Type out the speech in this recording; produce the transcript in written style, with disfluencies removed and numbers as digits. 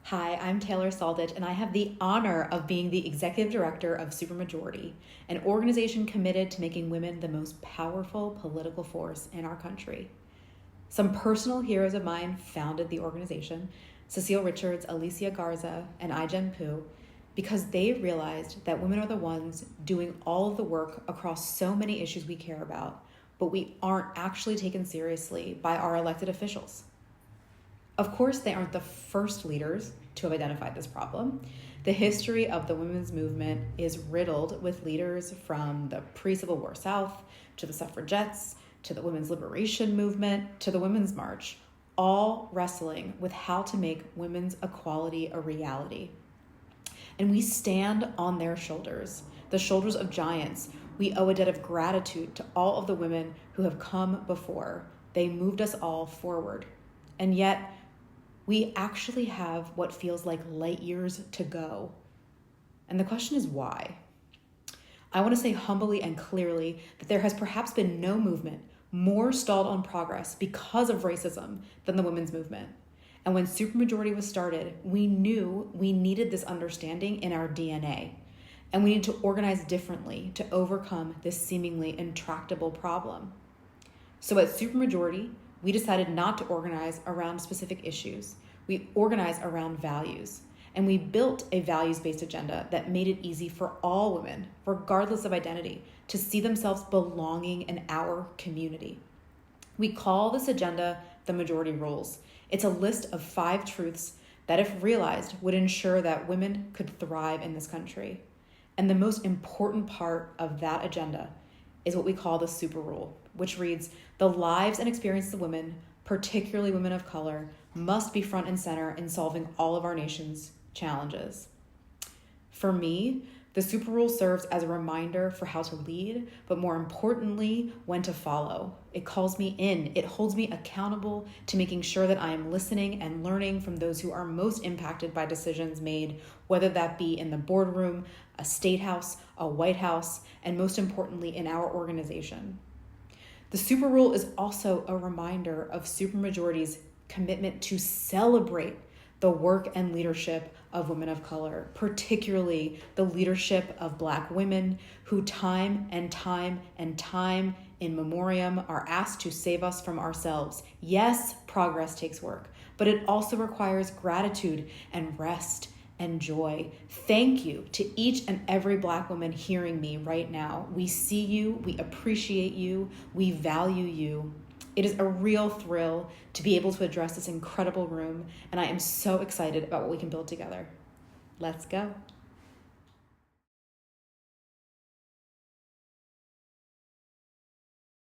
Hi, I'm Taylor Salditich, and I have the honor of being the executive director of Supermajority, an organization committed to making women the most powerful political force in our country. Some personal heroes of mine founded the organization, Cecile Richards, Alicia Garza, and I-Jen Poo, because they realized that women are the ones doing all of the work across so many issues we care about, but we aren't actually taken seriously by our elected officials. Of course, they aren't the first leaders to have identified this problem. The history of the women's movement is riddled with leaders from the pre-Civil War South to the suffragettes, to the women's liberation movement, to the Women's March, all wrestling with how to make women's equality a reality. And we stand on their shoulders, the shoulders of giants. We owe a debt of gratitude to all of the women who have come before. They moved us all forward. And yet, we actually have what feels like light years to go. And the question is why? I want to say humbly and clearly that there has perhaps been no movement more stalled on progress because of racism than the women's movement. And when Supermajority was started, we knew we needed this understanding in our DNA. And we need to organize differently to overcome this seemingly intractable problem. So at Supermajority, we decided not to organize around specific issues. We organized around values. And we built a values-based agenda that made it easy for all women, regardless of identity, to see themselves belonging in our community. We call this agenda the Majority Rules. It's a list of 5 truths that, if realized, would ensure that women could thrive in this country. And the most important part of that agenda is what we call the Super Rule, which reads, the lives and experiences of women, particularly women of color, must be front and center in solving all of our nation's challenges. For me, the Super Rule serves as a reminder for how to lead, but more importantly, when to follow. It calls me in. It holds me accountable to making sure that I am listening and learning from those who are most impacted by decisions made, whether that be in the boardroom, a state house, a White House, and most importantly, in our organization. The Super Rule is also a reminder of Supermajority's commitment to celebrate the work and leadership of women of color, particularly the leadership of Black women who time and time and time in memoriam are asked to save us from ourselves. Yes, progress takes work, but it also requires gratitude and rest and joy. Thank you to each and every Black woman hearing me right now. We see you, we appreciate you, we value you. It is a real thrill to be able to address this incredible room, and I am so excited about what we can build together. Let's go.